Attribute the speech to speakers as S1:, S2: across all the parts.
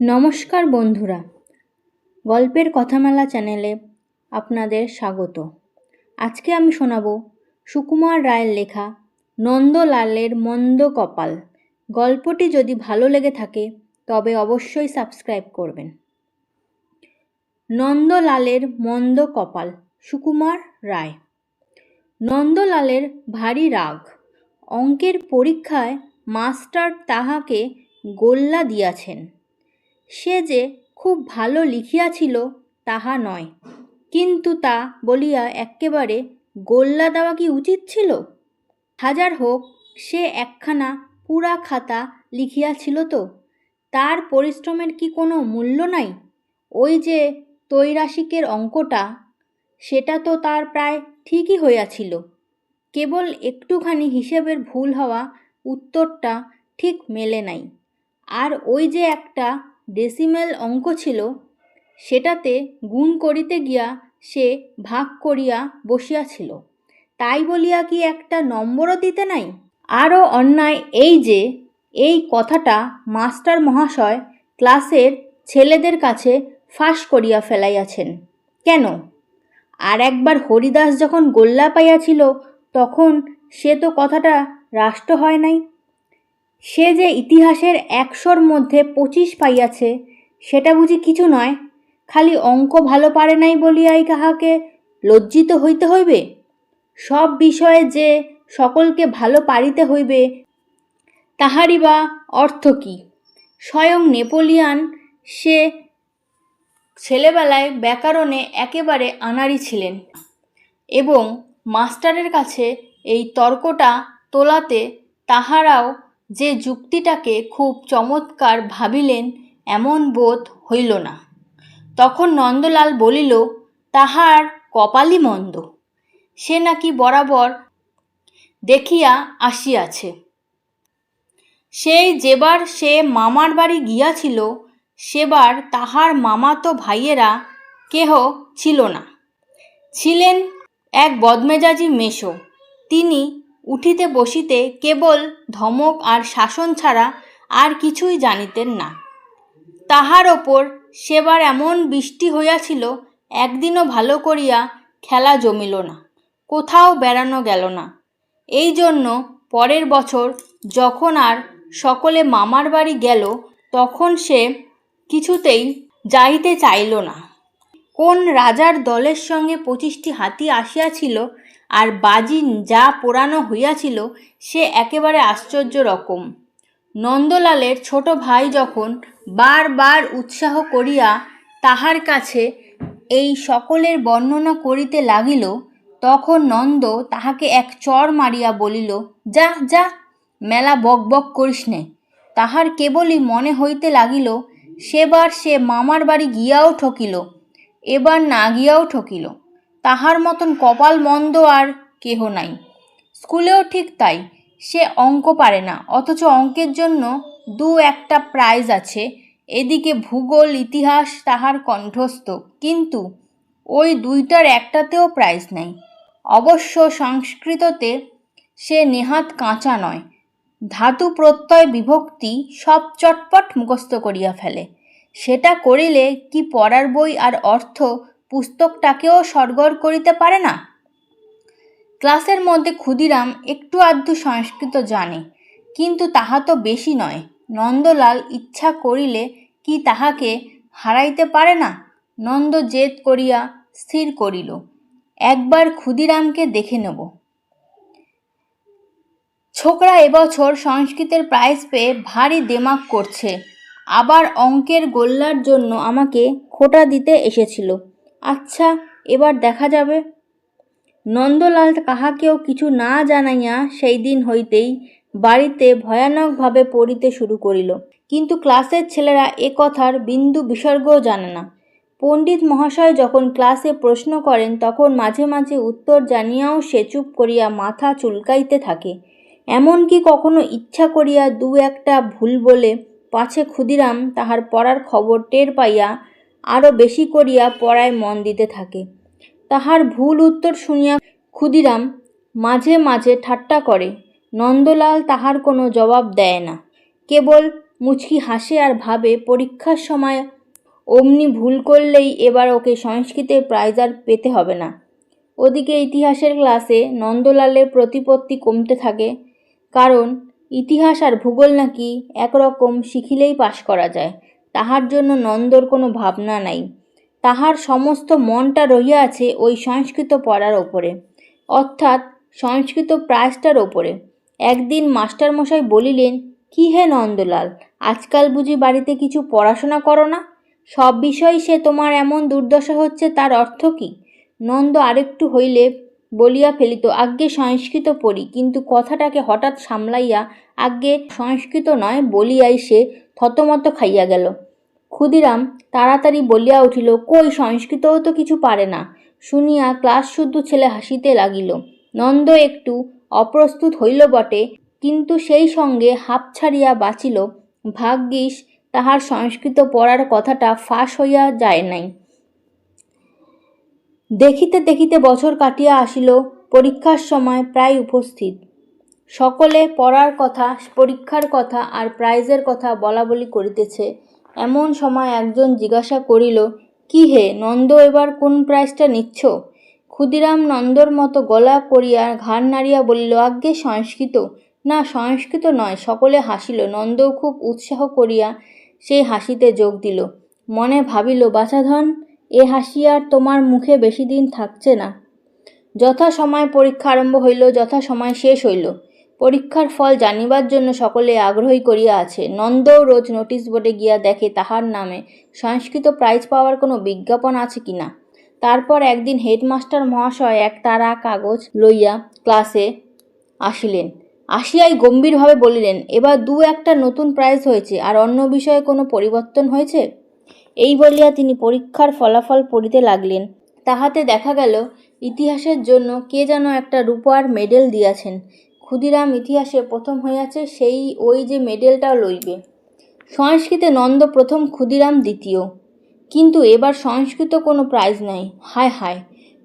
S1: নমস্কার বন্ধুরা, গল্পের কথামেলা চ্যানেলে আপনাদের স্বাগত। আজকে আমি শোনাব সুকুমার রায়ের লেখা নন্দলালের মন্দ কপাল। গল্পটি যদি ভালো লেগে থাকে তবে অবশ্যই সাবস্ক্রাইব করবেন। নন্দলালের মন্দ কপাল, সুকুমার রায়। নন্দলালের ভারী রাগ। অঙ্কের পরীক্ষায় মাস্টার তাহাকে গোল্লা দিয়াছেন। সে যে খুব ভালো লিখিয়াছিল তাহা নয়, কিন্তু তা বলিয়া এক্কেবারে গোল্লা দেওয়া কি উচিত ছিল? হাজার হোক, সে একখানা পুরা খাতা লিখিয়াছিল তো, তার পরিশ্রমের কি কোনো মূল্য নাই? ওই যে ত্রৈরাশিকের অঙ্কটা, সেটা তো তার প্রায় ঠিকই হইয়াছিল, কেবল একটুখানি হিসেবের ভুল হওয়া উত্তরটা ঠিক মেলে নাই। আর ওই যে একটা ডেসিমেল অঙ্ক ছিল, সেটাতে গুণ করিতে গিয়া সে ভাগ করিয়া বসিয়াছিল, তাই বলিয়া কি একটা নম্বরও দিতে নাই? আরও অন্যায় এই যে এই কথাটা মাস্টার মহাশয় ক্লাসের ছেলেদের কাছে ফাঁস করিয়া ফেলাইয়াছেন। কেন? আর একবার হরিদাস যখন গোল্লা পাইয়াছিল তখন সে তো কথাটা রাষ্ট্র হয় নাই। সে যে ইতিহাসের 100-র মধ্যে 25 পাইয়াছে, সেটা বুঝি কিছু নয়? খালি অঙ্ক ভালো পারে নাই বলিয়াই কাহাকে লজ্জিত হইতে হইবে? সব বিষয়ে যে সকলকে ভালো পারিতে হইবে, তাহারই বা অর্থ কি? স্বয়ং নেপোলিয়ান সে ছেলেবেলায় ব্যাকরণে একেবারে আনাড়ি ছিলেন, এবং মাস্টারের কাছে এই তর্কটা তোলাতে তাহারাও যে যুক্তিটাকে খুব চমৎকার ভাবিলেন এমন বোধ হইল না। তখন নন্দলাল বলিল, তাহার কপালই মন্দ। সে নাকি বরাবর দেখিয়া আসিয়াছে। সেই যেবার সে মামার বাড়ি গিয়াছিল, সেবার তাহার মামাতো ভাইয়েরা কেহ ছিল না। ছিলেন এক বদমেজাজি মেশো। তিনি উঠিতে বসিতে কেবল ধমক আর শাসন ছাড়া আর কিছুই জানিতেন না। তাহার ওপর সেবার এমন বৃষ্টি হইয়াছিল, একদিনও ভালো করিয়া খেলা জমিল না, কোথাও বেড়ানো গেল না। এই জন্য পরের বছর যখন আর সকলে মামার বাড়ি গেল, তখন সে কিছুতেই যাইতে চাইল না। কোন রাজার দলের সঙ্গে 25টি হাতি আসিয়াছিল, আর বাজি যা পোড়ানো হইয়াছিল সে একেবারে আশ্চর্য রকম। নন্দলালের ছোট ভাই যখন বারবার উৎসাহ করিয়া তাহার কাছে এই সকলের বর্ণনা করিতে লাগিল, তখন নন্দ তাহাকে এক চড় মারিয়া বলিল, যা যা, মেলা বক বক করিস নে। তাহার কেবলই মনে হইতে লাগিল সেবার সে মামার বাড়ি গিয়াও ঠকিল, এবার না গিয়াও ঠকিল। তাহার মতন কপাল মন্দ আর কেহ নাই। স্কুলেও ঠিক তাই, সে অঙ্ক পারে না, অথচ অঙ্কের জন্য 2-1টা প্রাইজ আছে। এদিকে ভূগোল ইতিহাস তাহার কণ্ঠস্থ, কিন্তু ওই 2টার একটাতেও প্রাইজ নাই। অবশ্য সংস্কৃততে সে নেহাত কাঁচা নয়, ধাতু প্রত্যয় বিভক্তি সব চটপট মুখস্থ করিয়া ফেলে। সেটা করিলে কি পড়ার বই আর অর্থ পুস্তকটাকেও সরগর করিতে পারে না? ক্লাসের মধ্যে ক্ষুদিরাম একটু আধটু সংস্কৃত জানে, কিন্তু তাহা তো বেশি নয়। নন্দলাল ইচ্ছা করিলে কি তাহাকে হারাইতে পারে না? নন্দ জেদ করিয়া স্থির করিল, একবার ক্ষুদিরামকে দেখে নেব। ছোকরা এবছর সংস্কৃতের প্রাইজ পেয়ে ভারী দেমাক করছে, আবার অঙ্কের গোল্লার জন্য আমাকে খোঁটা দিতে এসেছিল। আচ্ছা, এবার দেখা যাবে। নন্দলাল কাহাকেও কিছু না জানাইয়া সেই দিন হইতেই বাড়িতে ভয়ানকভাবে পড়িতে শুরু করিল, কিন্তু ক্লাসের ছেলেরা এ কথার বিন্দু বিসর্গও জানে না। পণ্ডিত মহাশয় যখন ক্লাসে প্রশ্ন করেন, তখন মাঝে মাঝে উত্তর জানিয়াও সে চুপ করিয়া মাথা চুলকাইতে থাকে। এমনকি কখনো ইচ্ছা করিয়া 2-1টা ভুল বলে পাছে ক্ষুদিরাম তাহার পড়ার খবর টের পাইয়া আরও বেশি করিয়া পড়ায় মন দিতে থাকে। তাহার ভুল উত্তর শুনিয়া ক্ষুদিরাম মাঝে মাঝে ঠাট্টা করে। নন্দলাল তাহার কোনো জবাব দেয় না, কেবল মুচকি হাসে আর ভাবে পরীক্ষার সময় অমনি ভুল করলেই এবার ওকে সংস্কৃতের প্রাইজ আর পেতে হবে না। ওদিকে ইতিহাসের ক্লাসে নন্দলালের প্রতিপত্তি কমতে থাকে, কারণ ইতিহাস আর ভূগোল নাকি একরকম শিখিলেই পাশ করা যায়। তাহার জন্য নন্দর কোনো ভাবনা নাই। তাহার সমস্ত মনটা রহিয়া আছে ওই সংস্কৃত পড়ার ওপরে, অর্থাৎ সংস্কৃত প্রাইজটার ওপরে। একদিন মাস্টারমশাই বলিলেন, কি হে নন্দলাল, আজকাল বুঝি বাড়িতে কিছু পড়াশোনা করো না? সব বিষয়ই সে তোমার এমন দুর্দশা হচ্ছে, তার অর্থ কী? নন্দ আরেকটু হইলে বলিয়া ফেলিত, আজ্ঞে সংস্কৃত পড়ি, কিন্তু কথাটাকে হঠাৎ সামলাইয়া আজ্ঞে সংস্কৃত নয় বলিয়াই সে থতমত খাইয়া গেল। ক্ষুদিরাম তাড়াতাড়ি বলিয়া উঠিল, কই, সংস্কৃতও তো কিছু পারে না। শুনিয়া ক্লাস শুদ্ধ ছেলে হাসিতে লাগিল। নন্দ একটু অপ্রস্তুত হইল বটে, কিন্তু সেই সঙ্গে হাঁপ ছাড়িয়া বাঁচিল। ভাগ্যিস তাহার সংস্কৃত পড়ার কথাটা ফাঁস হইয়া যায় নাই। দেখিতে দেখিতে বছর কাটিয়া আসিল। পরীক্ষার সময় প্রায় উপস্থিত। সকলে পড়ার কথা, পরীক্ষার কথা আর প্রাইজের কথা বলাবলি করিতেছে। এমন সময় একজন জিজ্ঞাসা করিল, কি হে নন্দ, এবার কোন প্রাইজটা নিচ্ছ? ক্ষুদিরাম নন্দর মতো গলা করিয়া ঘাড় নাড়িয়া বলিল, আজ্ঞে সংস্কৃত। না, সংস্কৃত নয়। সকলে হাসিল। নন্দও খুব উৎসাহ করিয়া সেই হাসিতে যোগ দিল। মনে ভাবিল, বাছাধন, এ হাসি আর তোমার মুখে বেশি দিন থাকছে না। যথাসময় পরীক্ষা আরম্ভ হইল, যথাসময় শেষ হইল। পরীক্ষার ফল জানিবার জন্য সকলে আগ্রহী করিয়া আছে। নন্দও রোজ নোটিশ বোর্ডে গিয়া দেখে তাহার নামে সংস্কৃত প্রাইজ পাওয়ার কোনো বিজ্ঞাপন আছে কি না। তারপর একদিন হেডমাস্টার মহাশয় এক তাড়া কাগজ লইয়া ক্লাসে আসিলেন। আসিয়াই গম্ভীরভাবে বলিলেন, এবার একটা নতুন প্রাইজ হয়েছে, আর অন্য বিষয়ে কোনো পরিবর্তন হয়েছে? এই বলিয়া তিনি পরীক্ষার ফলাফল পড়িতে লাগলেন। তাহাতে দেখা গেল ইতিহাসের জন্য কে যেন একটা রূপার মেডেল দিয়াছেন। ক্ষুদিরাম ইতিহাসে প্রথম হইয়াছে, ওই যে মেডেলটাও লইবে। সংস্কৃতে নন্দ প্রথম, ক্ষুদিরাম দ্বিতীয়। কিন্তু এবার সংস্কৃত কোনো প্রাইজ নাই। হায় হায়!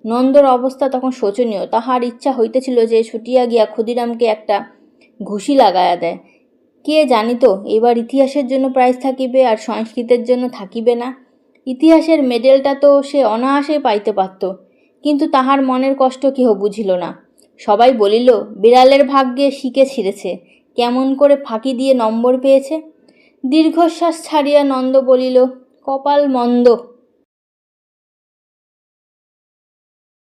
S1: নন্দর অবস্থা তখন শোচনীয়। তাহার ইচ্ছা হইতেছিল যে ছুটিয়া গিয়া ক্ষুদিরামকে একটা ঘুষি লাগাইয়া দেয়। কে জানিত এবার ইতিহাসের জন্য প্রাইজ থাকিবে আর সংস্কৃতের জন্য থাকিবে না। ইতিহাসের মেডেলটা তো সে অনায়াসেই পাইতে পারত, কিন্তু তাহার মনের কষ্ট কেহ বুঝিল না। সবাই বলিল, বিড়ালের ভাগ্যে শিকে ছিঁড়েছে, কেমন করে ফাঁকি দিয়ে নম্বর পেয়েছে। দীর্ঘশ্বাস ছাড়িয়া নন্দ বলিল, কপাল মন্দ।